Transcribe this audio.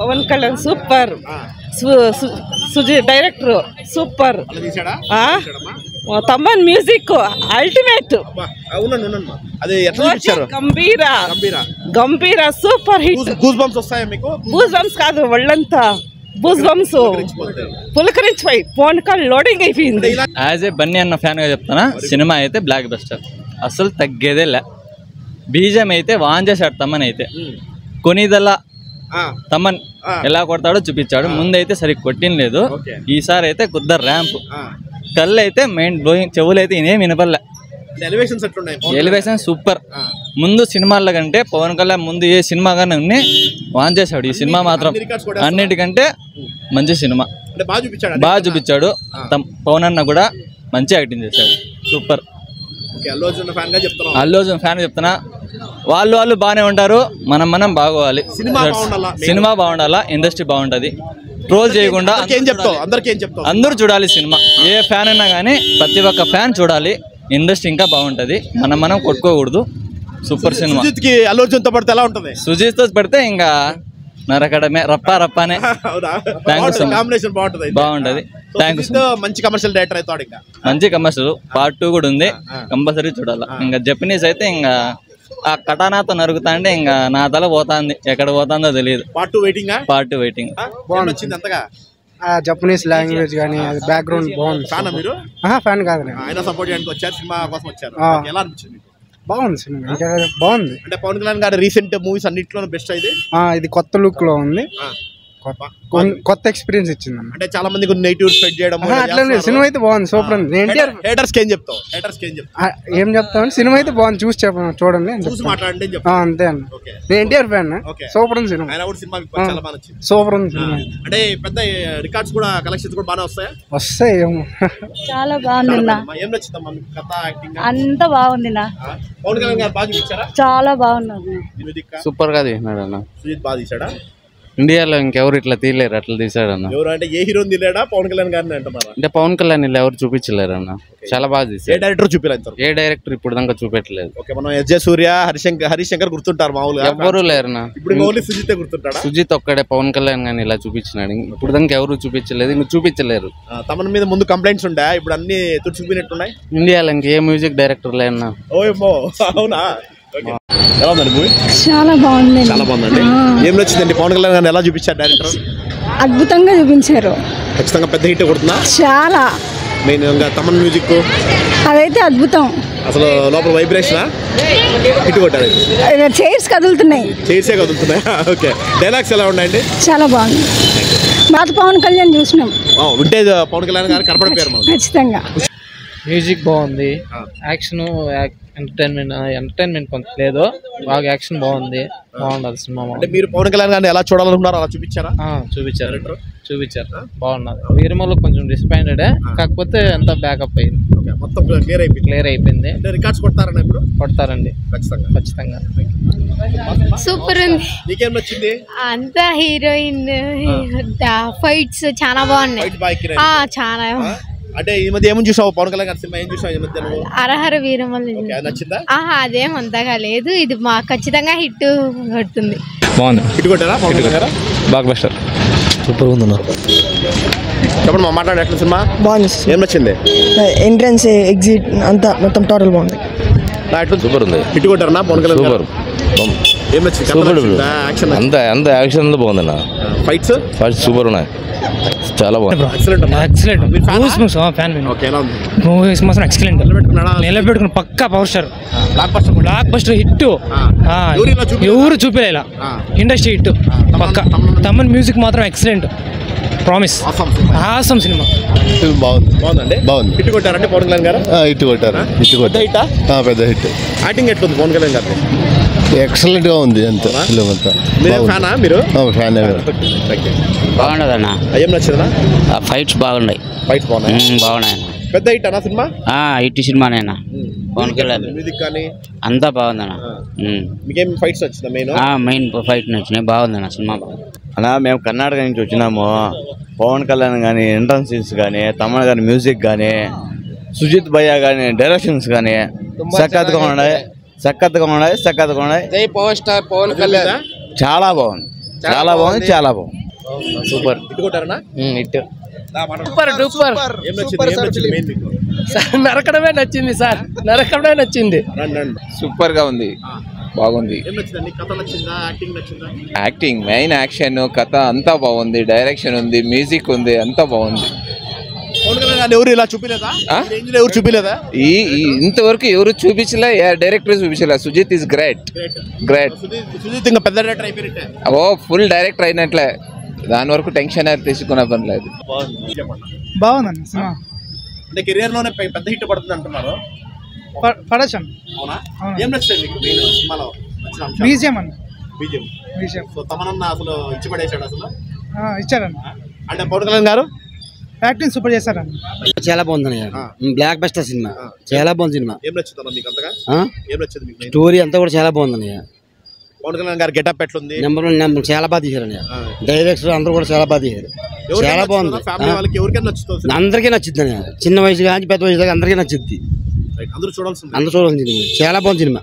Pawan Kalyan super, director super, Thaman music ultimate, Gambheera super hit. Goose bumps వస్తాయా మీకు? Goose bumps కాదు, ఒళ్ళంతా గూస్ బంప్స్ పులకరించిపోయి ఫోన్ కాల్ లోడింగ్ అయిపోయింది. యాజ్ ఏ బన్నీ అన్న ఫ్యాన్ గా చెప్తానా, సినిమా అయితే బ్లాక్ బస్టర్, అసలు తగ్గేదే లే. బీజం అయితే వాన్ చేశాడు తమ్మన్ అయితే, కొనిదల్లా తమ్మన్ ఎలా కొడతాడో చూపించాడు. ముందైతే సరిగ్గా కొట్టిన లేదు, ఈసారి అయితే కుద్దరు ర్యాంప్. కళ్ళు అయితే మెయిన్ బ్లోయింగ్, చెవులు అయితే ఇనేం వినపడలే. Elevation super. ముందు సినిమాల కంటే పవన్ కళ్యాణ్ ముందు ఏ సినిమా కానీ ఉన్ని వాన్ చేశాడు. ఈ సినిమా మాత్రం అన్నిటికంటే మంచి సినిమా, బాగా చూపించాడు. పవన్ అన్న కూడా మంచి యాక్టింగ్ చేశాడు, సూపర్. అల్లు అర్జున్ ఫ్యాన్ చెప్తున్నా, వాళ్ళు బాగానే ఉంటారు, మనం బాగోవాలి. సినిమా బాగుండాలా, ఇండస్ట్రీ బాగుంటది, ట్రోల్ చేయకుండా అందరూ చూడాలి సినిమా. ఏ ఫ్యాన్ అయినా కానీ ప్రతి ఒక్క ఫ్యాన్ చూడాలి. ఇండస్ట్రీ ఇంకా బాగుంటది, మనం కొట్టుకోకూడదు. Super cinema. సుజిత్ తో పడితే ఇంకా నరకడమే, రప్పానే. బాగుంటది. మంచి కమర్షియల్ డైరెక్టర్ అవుతాడు. ఇంకా మంచి కమర్షియల్ పార్ట్ 2 కూడా ఉంది, కంపల్సరీ చూడాలి. ఇంకా జపనీస్ అయితే ఇంకా ఆ కటానాతో నరుగుతా అంటే ఇంకా నా తల పోతాంది, ఎక్కడ పోతాందో తెలియదు. Part 2 waiting. జపనీస్ లాంగ్వేజ్ కానీ బ్యాక్గ్రౌండ్ బాగుంది. ఫ్యాన్ కాదు, బాగుంది సినిమా, ఇంకా బాగుంది. అంటే పవన్ కళ్యాణ్ గారి రీసెంట్ మూవీస్ అన్నిట్లో బెస్ట్ ఇది కొత్త లుక్ లో ఉంది, కొత్త ఎక్స్పీరియన్స్ ఇచ్చింది. అంటే చాలా మంది నెగిటివ్ స్ప్రెడ్ చేయడం అట్లా సినిమా అయితే బాగుంది, సూపర్ ఉంది. ఏం చెప్తామని, సినిమా అయితే బాగుంది, చూసి చూడండి అంతే అన్న. నేను ఎన్టీఆర్ ఫ్యాన్, సూపర్ ఉంది సినిమా, సూపర్ ఉంది సినిమా. అంటే పెద్ద రికార్డ్స్ కూడా, కలెక్షన్స్ కూడా బాగా వస్తాయి ఏమో. చాలా బాగుంది, అంతా బాగుంది, చాలా బాగున్నది, సూపర్ గా తీసినాడు అన్న. సుజిత్ బాగా తీసాడా? ఇండియాలో ఇంకెవరు ఇట్లా తీయలేరు, అట్లా తీసాడు అన్న. అంటే ఏ హీరో తీలేడా? పవన్ కళ్యాణ్ గారిని అంటున్నారా? అంటే పవన్ కళ్యాణ్ ఇలా ఎవరు చూపించలేరు అన్న, చాలా బాగా తీసాడు. ఏ డైరెక్టర్ చూపించలేదు, ఏ డైరెక్టర్ ఇప్పుడు దాకా చూపెట్టలేదు. మనం ఎస్.జే. సూర్య, హరీష్ శంకర్ గుర్తుంటారు మామూలుగా, ఎవరు లేరు. ఇప్పుడు ఓన్లీ సుజిత్ గుర్తుంటాడా? సుజిత్ ఒక్కడే పవన్ కళ్యాణ్ గాని ఇలా చూపించినాడు, ఇప్పుడు దాకా ఎవరు చూపించలేదు, ఇంక చూపించలేరు. తమన్ మీద ముందు కంప్లైంట్స్ ఉండే, ఇప్పుడు అన్ని తుడిచిపోయినట్టున్నాయి. ఇండియాలో ఇంక ఏ మ్యూజిక్ డైరెక్టర్ లేనా? అవునా? ఎలా ఉందండి మూవీ? చాలా బాగుంది, చాలా బాగుందండి. ఏం నచ్చిందండి? పవన్ కళ్యాణ్ గారిని ఎలా చూపించారు డైరెక్టర్? అద్భుతంగా చూపించారు, ఖచ్చితంగా పెద్ద హిట్ కొడుతున్నా. చాలా మెయిన్ తమన్ మ్యూజిక్ అదైతే అద్భుతం, అసలు లోపల వైబ్రేషన్ హిట్ కొట్టారు. చైర్స్ కదులుతున్నాయి, చైర్సే కదులుతున్నాయి. ఓకే, డైలాగ్స్ ఎలా ఉన్నాయండి? చాలా బాగుంది. మాత పవన్ కళ్యాణ్ చూసినాం, వింటేజ్ పవన్ కళ్యాణ్ గారు కనపడిపోయారు ఖచ్చితంగా. మ్యూజిక్ బాగుంది, యాక్షన్ ఎంటర్టైన్మెంట్ కొంత లేదు, బాగా యాక్షన్ బాగుంది, బాగున్నది సినిమా. అంటే మీరు పవన్ కళ్యాణ్ గారిని ఎలా చూడాలనుకున్నారో అలా చూపించారా? చూపించారు బాగున్నది. వీరమలో కొంచెం డిసప్పాయింటెడ్, కాకపోతే అంతా బ్యాకప్ అయింది, మొత్తం క్లియర్ అయిపోయింది. రికార్డ్స్ కొడతారని ఇప్పుడు కొడతారండి ఖచ్చితంగా. సూపర్ ఉంది. నీకేం నచ్చింది? అంతా హీరోయిన్ ఫైట్స్ చాలా బాగున్నాయి, చాలా. అంటే ఈ మధ్య ఏమని చూసావు పవన్ కళ్యాణ్ గారి సినిమా? ఏం చూసావు ఈ మధ్య? అరహర వీరమల్లి. నచ్చిందా? అదేం అంతగా లేదు, ఇది మా ఖచ్చితంగా హిట్ కొడుతుంది. బాగుంది, హిట్ కొట్టారా పవన్ కళ్యాణ్ గారు? బ్లాక్ బస్టర్ సూపర్ ఉంది. చెప్పండి, మాట్లాడే సినిమా బాగుంది. ఏం నచ్చింది? ఎంట్రన్స్, ఎగ్జిట్ అంతా మొత్తం టోటల్ బాగుంది. సూపర్ ఉంది. హిట్ కొట్టారా పవన్ కళ్యాణ్ గారు? ఏం నచ్చింది? అంత యాక్షన్ బాగుందన్న. ఫైట్స్ సూపర్ ఉన్నాయి, చాలా బాగుంది. నిలబెట్టుకున్న పక్కా power star, blockbuster hit, ఎవరు చూపేలా, ఇండస్ట్రీ హిట్ పక్కా. తమన్ మ్యూజిక్ మాత్రం ఎక్సలెంట్, ప్రామిస్, ఆసమ్ సినిమా. బాగుందండి, బాగుంది. హిట్ కొట్టారంటే పవన్ కళ్యాణ్ గారు? హిట్ కొట్టారు. పెద్ద హిట్. యాక్టింగ్ ఎట్లుంది పవన్ కళ్యాణ్ గారు? ఎక్సలెంట్ గా ఉంది. అంతా మీరు ఫ్యాన్ బాగుండదన్న. ఏం నచ్చిందా? ఫైట్స్ బాగున్నాయి, బాగున్నాయి. పెద్ద హిట్ అన్న సినిమా? హిట్ సినిమానేనా. పవన్ కళ్యాణ్ మ్యూజిక్ కానీ అంతా బాగుందన్న. మీకేం ఫైట్స్ వచ్చిందా? మెయిన్ ఫైట్ నచ్చినాయి, బాగుందన్న సినిమా. అన్నా మేము కర్ణాటక నుంచి వచ్చినాము. పవన్ కళ్యాణ్ కానీ ఎంట్రన్స్ సీన్స్ కానీ, తమన్ గారి మ్యూజిక్ కానీ, సుజిత్ భయ్య కానీ డైరెక్షన్స్ కానీ సఖత్గా ఉన్నాయి. జై పవర్ స్టార్ పవన్ కళ్యాణ్. చాలా బాగుంది. చాలా బాగుంది, చాలా బాగుంది. సూపర్ ఇట్టుకుంటారనా హిట్. సూపర్ డూపర్ ఏం నచ్చింది మెయిన్ మీకు? నరకడమే నచ్చింది సార్, నరకడమే నచ్చింది. సూపర్ గా ఉంది, బాగుంది. ఏం నచ్చిందండి? కథ నచ్చిందా, యాక్టింగ్ నచ్చిందా? యాక్టింగ్ మెయిన్, యాక్షన్, కథ అంతా బాగుంది, డైరెక్షన్ ఉంది, మ్యూజిక్ ఉంది, అంతా బాగుంది. పవన్ కళ్యాణ్ గారిని ఎవరు ఇలా చూపిలేదా? రేంజ్ లో ఎవరు చూపిలేదా? ఇంతవరకు ఎవరు చూపించలే, డైరెక్టర్ చూపించలే. Sujeeth is great, great. Sujeeth ఇంకా పెద్ద డైరెక్టర్ అయిపోయినట్టే. ఓ ఫుల్ డైరెక్టర్ అయినట్లే, దాని వరకు టెన్షన్ తీసుకునే పని లేదు. బాగుందండి సినిమా. అంటే కెరియర్ లోనే పెద్ద హిట్ పడుతుంది అంటున్నారు, పడచ్చు. అవునా? ఏం నచ్చింది మీకు మెయిన్ సినిమాలో నచ్చిన అంశాలు? బీజిఎం అండి. బీజిఎం. సో తమనన్న అసలు ఇచ్చి పడేశాడు అసలు. ఇచ్చారండి. అంటే పవన్ కళ్యాణ్ గారు యాక్టింగ్ సూపర్ చేశారండి. చాలా బాగుంది, బ్లాక్ బస్టర్ సినిమా, చాలా బాగుంది సినిమా. ఏం నచ్చిందన్న మీకు అంతగా? ఏం నచ్చింది మీకు? స్టోరీ అంతా కూడా చాలా బాగుంది. పవన్ కళ్యాణ్ గారు గెటప్ ఎట్లుంది? నెంబర్ చాలా బాగా తీశారండి. డైరెక్టర్ అందరూ కూడా చాలా బాగా తీశారు, చాలా బాగుంది. ఫ్యామిలీ వాళ్ళకి ఎవరికైనా నచ్చుతుంది? అందరికీ నచ్చుద్ది, చిన్న వయసు కానీ పెద్ద వయసు దాకా అందరికీ నచ్చుద్ది. అందరూ చూడాల్సింది, అందరూ చూడాల్సింది. చాలా బాగుంది సినిమా.